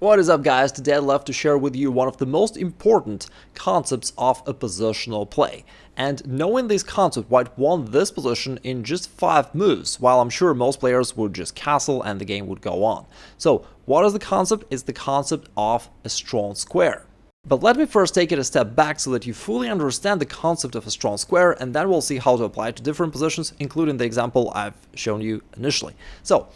What is up, guys? Today I'd love to share with you one of the most important concepts of a positional play. And knowing this concept, White won this position in just 5 moves, while I'm sure most players would just castle and the game would go on. So what is the concept? It's the concept of a strong square. But let me first take it a step back so that you fully understand the concept of a strong square, and then we'll see how to apply it to different positions, including the example I've shown you initially. So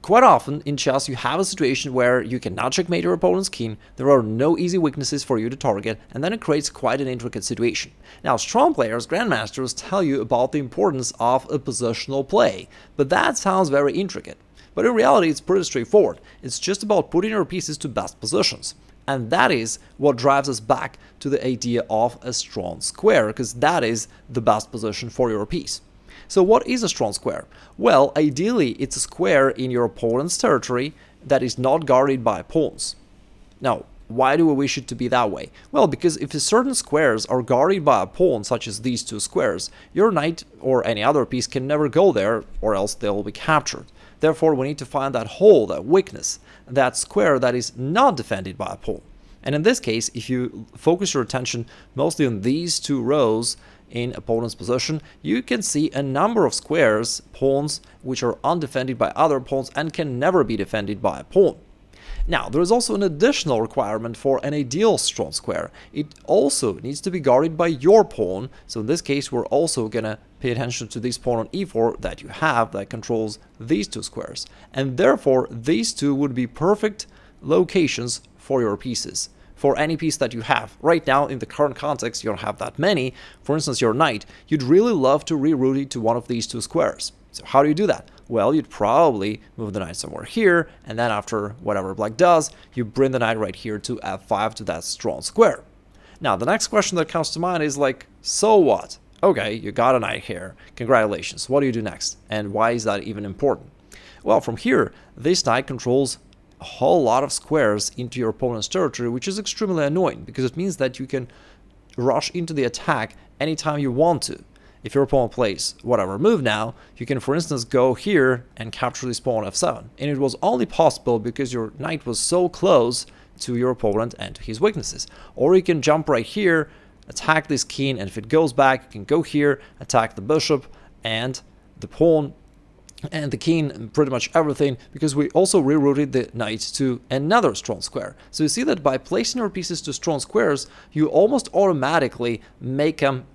quite often in chess you have a situation where you cannot checkmate your opponent's king, there are no easy weaknesses for you to target, and then it creates quite an intricate situation. Now, strong players, grandmasters, tell you about the importance of a positional play, but that sounds very intricate. But in reality it's pretty straightforward. It's just about putting your pieces to best positions. And that is what drives us back to the idea of a strong square, because that is the best position for your piece. So what is a strong square? Well, ideally it's a square in your opponent's territory that is not guarded by pawns. Now, why do we wish it to be that way? Well, because if certain squares are guarded by a pawn, such as these 2 squares, your knight or any other piece can never go there, or else they will be captured. Therefore, we need to find that hole, that weakness, that square that is not defended by a pawn. And in this case, if you focus your attention mostly on these 2 rows in opponent's position, you can see a number of squares, pawns, which are undefended by other pawns and can never be defended by a pawn. Now, there is also an additional requirement for an ideal strong square. It also needs to be guarded by your pawn, so in this case we're also gonna pay attention to this pawn on e4 that you have that controls these 2 squares. And therefore, these 2 would be perfect locations for your pieces, for any piece that you have. Right now, in the current context, you don't have that many. For instance, your knight, you'd really love to reroute it to one of these 2 squares. So how do you do that? Well, you'd probably move the knight somewhere here, and then after whatever black does, you bring the knight right here to f5 to that strong square. Now, the next question that comes to mind is like, so what? Okay, you got a knight here. Congratulations. What do you do next? And why is that even important? Well, from here, this knight controls a whole lot of squares into your opponent's territory, which is extremely annoying because it means that you can rush into the attack anytime you want to. If your opponent plays whatever move now, you can, for instance, go here and capture this pawn f7. And it was only possible because your knight was so close to your opponent and to his weaknesses. Or you can jump right here, attack this king, and if it goes back, you can go here, attack the bishop and the pawn and the king and pretty much everything, because we also rerouted the knight to another strong square. So you see that by placing your pieces to strong squares, you almost automatically make them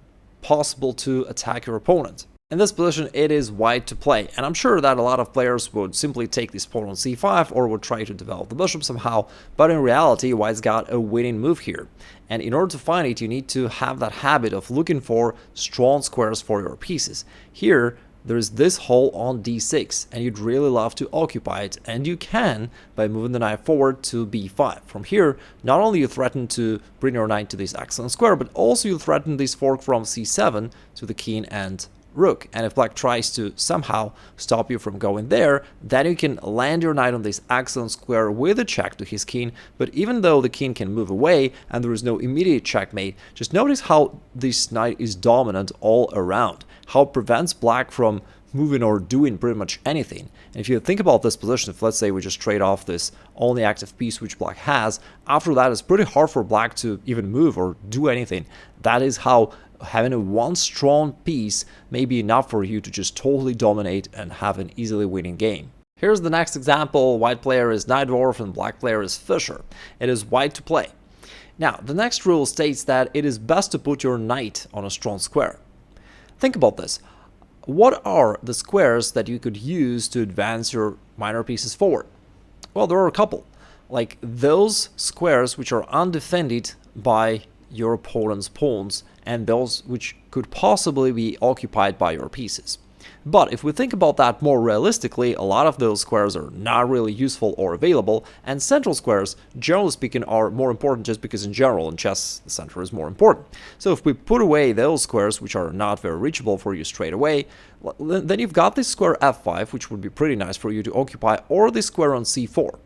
possible to attack your opponent. In this position, it is white to play, and I'm sure that a lot of players would simply take this pawn on c5 or would try to develop the bishop somehow, but in reality, white's got a winning move here. And in order to find it, you need to have that habit of looking for strong squares for your pieces. Here, there's this hole on d6, and you'd really love to occupy it, and you can by moving the knight forward to b5. From here, not only you threaten to bring your knight to this excellent square, but also you threaten this fork from c7 to the king and rook. And if black tries to somehow stop you from going there, then you can land your knight on this excellent square with a check to his king. But even though the king can move away and there is no immediate checkmate, just notice how this knight is dominant all around, how it prevents black from moving or doing pretty much anything. And if you think about this position, if let's say we just trade off this only active piece which black has, after that it's pretty hard for black to even move or do anything. That is how having a one strong piece may be enough for you to just totally dominate and have an easily winning game. Here's the next example. White player is knight dwarf and black player is fisher. It is white to play. Now, the next rule states that it is best to put your knight on a strong square. Think about this. What are the squares that you could use to advance your minor pieces forward? Well, there are a couple. Like those squares which are undefended by your opponent's pawns, and those which could possibly be occupied by your pieces. But if we think about that more realistically, a lot of those squares are not really useful or available, and central squares, generally speaking, are more important just because in general in chess the center is more important. So if we put away those squares which are not very reachable for you straight away, then you've got this square f5, which would be pretty nice for you to occupy, or this square on c4.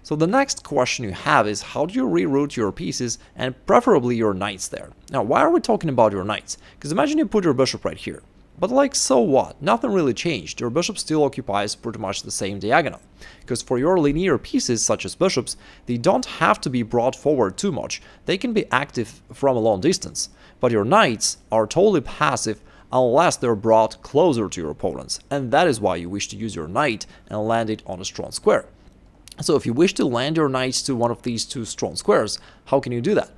So the next question you have is, how do you reroute your pieces and preferably your knights there? Now, why are we talking about your knights? Because imagine you put your bishop right here. But like, so what? Nothing really changed. Your bishop still occupies pretty much the same diagonal. Because for your linear pieces, such as bishops, they don't have to be brought forward too much. They can be active from a long distance. But your knights are totally passive unless they're brought closer to your opponents. And that is why you wish to use your knight and land it on a strong square. So if you wish to land your knights to one of these two strong squares, how can you do that?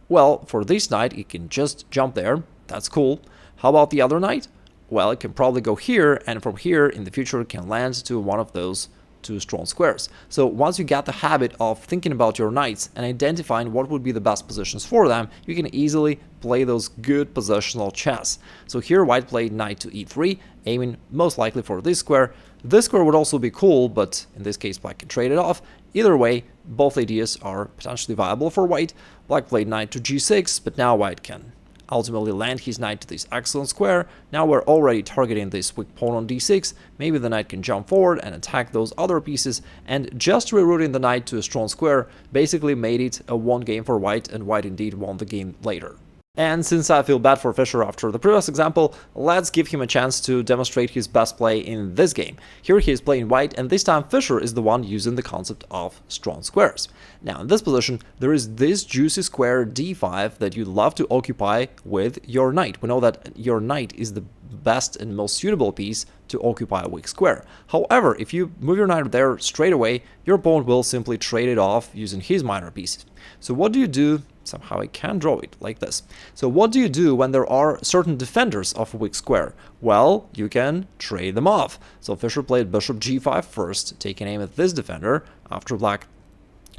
Well, for this knight, it can just jump there. That's cool. How about the other knight? Well, it can probably go here, and from here in the future it can land to one of those two strong squares. So once you get the habit of thinking about your knights and identifying what would be the best positions for them, you can easily play those good positional chess. So here white played knight to e3, aiming most likely for this square. This square would also be cool, but in this case black can trade it off. Either way, both ideas are potentially viable for white. Black played knight to g6, but now white can ultimately land his knight to this excellent square. Now we're already targeting this weak pawn on d6. Maybe the knight can jump forward and attack those other pieces, and just rerouting the knight to a strong square basically made it a one game for white, and white indeed won the game later. And since I feel bad for Fischer after the previous example, let's give him a chance to demonstrate his best play in this game. Here he is playing white, and this time Fischer is the one using the concept of strong squares. Now in this position, there is this juicy square d5 that you love to occupy with your knight. We know that your knight is the best and most suitable piece to occupy a weak square. However, if you move your knight there straight away, your opponent will simply trade it off using his minor pieces. So what do you do? Somehow I can draw it like this. So what do you do when there are certain defenders of a weak square? Well, you can trade them off. So Fischer played bishop g5 first, taking aim at this defender. After black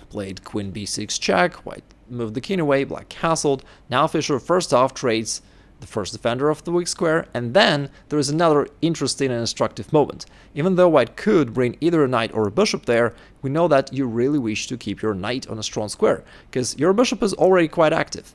played queen b6 check, white moved the king away, black castled. Now Fischer first off trades the first defender of the weak square, and then there is another interesting and instructive moment. Even though white could bring either a knight or a bishop there, we know that you really wish to keep your knight on a strong square, because your bishop is already quite active.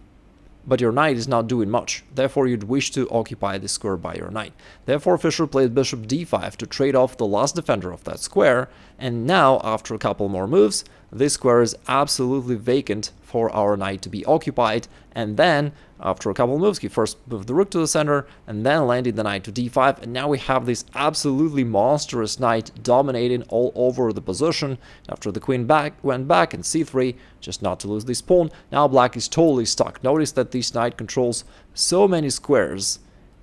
But your knight is not doing much, therefore you'd wish to occupy this square by your knight. Therefore Fischer played bishop d5 to trade off the last defender of that square, and now, after a couple more moves, this square is absolutely vacant for our knight to be occupied, and then, after a couple moves, he first moved the rook to the center, and then landed the knight to d5, and now we have this absolutely monstrous knight dominating all over the position. After the queen went back and c3, just not to lose this pawn, now black is totally stuck. Notice that this knight controls so many squares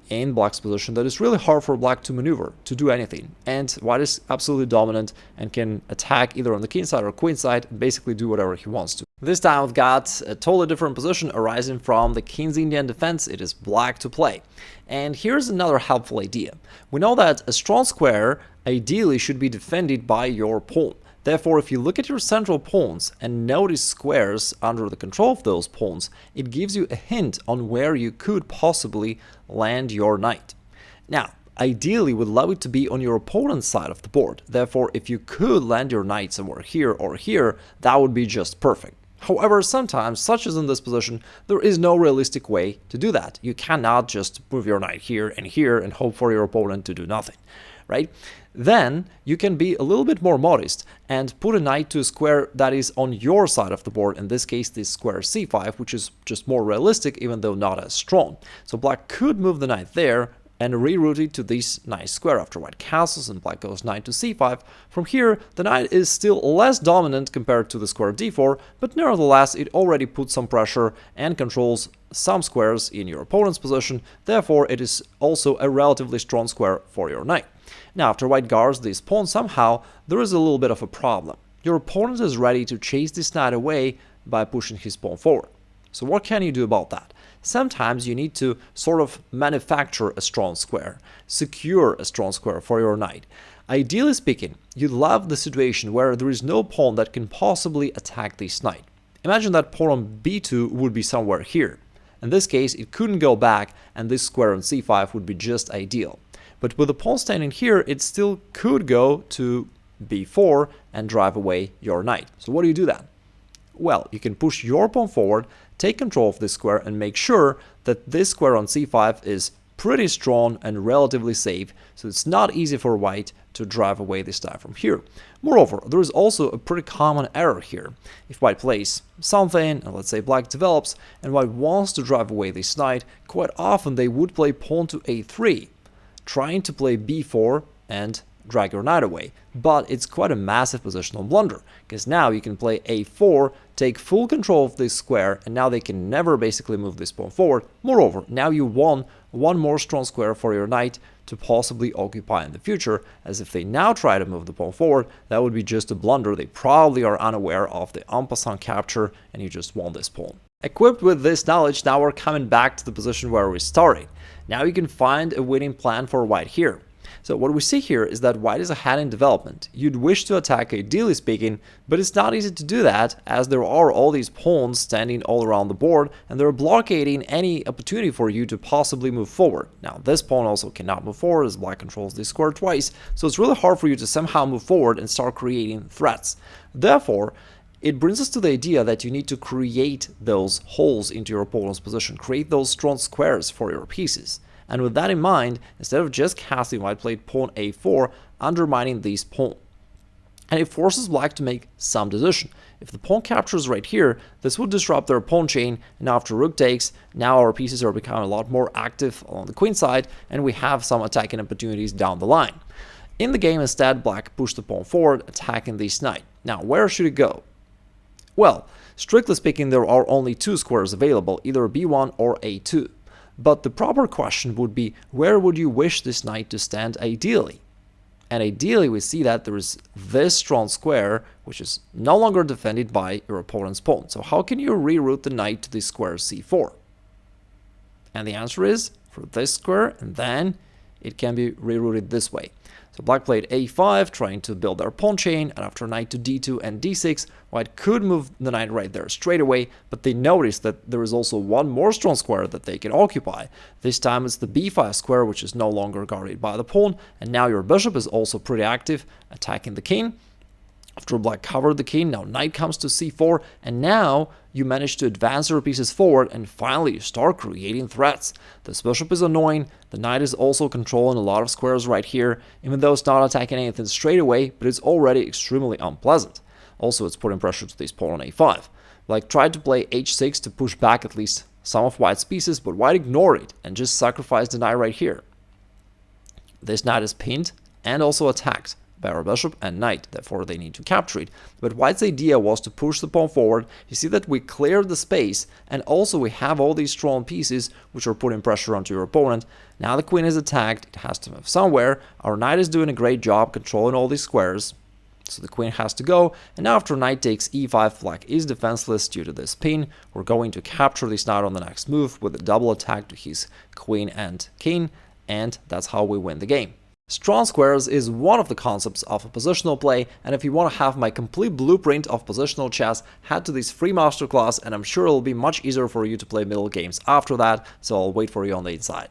in black's position that it's really hard for black to maneuver, to do anything. And white is absolutely dominant and can attack either on the king side or queen side and basically do whatever he wants to. This time we've got a totally different position arising from the king's Indian defense. It is black to play. And here's another helpful idea. We know that a strong square ideally should be defended by your pawn. Therefore, if you look at your central pawns and notice squares under the control of those pawns, it gives you a hint on where you could possibly land your knight. Now, ideally, we'd love it to be on your opponent's side of the board. Therefore, if you could land your knight somewhere here or here, that would be just perfect. However, sometimes, such as in this position, there is no realistic way to do that. You cannot just move your knight here and hope for your opponent to do nothing, right? Then you can be a little bit more modest and put a knight to a square that is on your side of the board, in this case this square c5, which is just more realistic even though not as strong. So black could move the knight there and reroute it to this nice square after white castles and black goes knight to c5. From here, the knight is still less dominant compared to the square d4, but nevertheless it already puts some pressure and controls some squares in your opponent's position, therefore it is also a relatively strong square for your knight. Now, after white guards this pawn, somehow there is a little bit of a problem. Your opponent is ready to chase this knight away by pushing his pawn forward. So what can you do about that? Sometimes you need to sort of manufacture a strong square, secure a strong square for your knight. Ideally speaking, you love the situation where there is no pawn that can possibly attack this knight. Imagine that pawn on b2 would be somewhere here. In this case, it couldn't go back, and this square on c5 would be just ideal. But with the pawn standing here, it still could go to b4 and drive away your knight. So what do you do then? Well, you can push your pawn forward, take control of this square, and make sure that this square on c5 is pretty strong and relatively safe, so it's not easy for white to drive away this knight from here. Moreover, there is also a pretty common error here. If white plays something, and let's say black develops, and white wants to drive away this knight, quite often they would play pawn to a3. trying to play b4 and drag your knight away. But it's quite a massive positional blunder, because now you can play a4, take full control of this square, and now they can never basically move this pawn forward. Moreover, now you won one more strong square for your knight to possibly occupy in the future, as if they now try to move the pawn forward, that would be just a blunder. They probably are unaware of the en passant capture, and you just won this pawn. Equipped with this knowledge, now we're coming back to the position where we started. Now you can find a winning plan for white here. So what we see here is that white is ahead in development. You'd wish to attack ideally speaking, but it's not easy to do that, as there are all these pawns standing all around the board, and they're blockading any opportunity for you to possibly move forward. Now this pawn also cannot move forward, as black controls this square twice, so it's really hard for you to somehow move forward and start creating threats. Therefore, it brings us to the idea that you need to create those holes into your opponent's position, create those strong squares for your pieces. And with that in mind, instead of just casting, white played pawn a4, undermining this pawn. And it forces black to make some decision. If the pawn captures right here, this would disrupt their pawn chain, and after rook takes, now our pieces are becoming a lot more active on the queen side, and we have some attacking opportunities down the line. In the game, instead, black pushed the pawn forward, attacking this knight. Now, where should it go? Well, strictly speaking, there are only two squares available, either b1 or a2. But the proper question would be, where would you wish this knight to stand ideally? And ideally, we see that there is this strong square, which is no longer defended by your opponent's pawn. So how can you reroute the knight to the square c4? And the answer is, for this square, and then it can be rerouted this way. So black played a5, trying to build their pawn chain, and after knight to d2 and d6, white could move the knight right there straight away, but they noticed that there is also one more strong square that they can occupy. This time it's the b5 square, which is no longer guarded by the pawn, and now your bishop is also pretty active, attacking the king. After black covered the king, now knight comes to c4, and now you manage to advance your pieces forward, and finally you start creating threats. This bishop is annoying, the knight is also controlling a lot of squares right here, even though it's not attacking anything straight away, but it's already extremely unpleasant. Also, it's putting pressure to this pawn on a5. Black tried to play h6 to push back at least some of white's pieces, but white ignored it and just sacrificed the knight right here. This knight is pinned and also attacked by our bishop and knight, therefore they need to capture it. But white's idea was to push the pawn forward. You see that we cleared the space, and also we have all these strong pieces which are putting pressure onto your opponent. Now the queen is attacked, it has to move somewhere. Our knight is doing a great job controlling all these squares, so the queen has to go. And now after knight takes e5, black is defenseless due to this pin. We're going to capture this knight on the next move with a double attack to his queen and king, and that's how we win the game. Strong squares is one of the concepts of a positional play, and if you want to have my complete blueprint of positional chess, head to this free masterclass, and I'm sure it'll be much easier for you to play middle games after that, so I'll wait for you on the inside.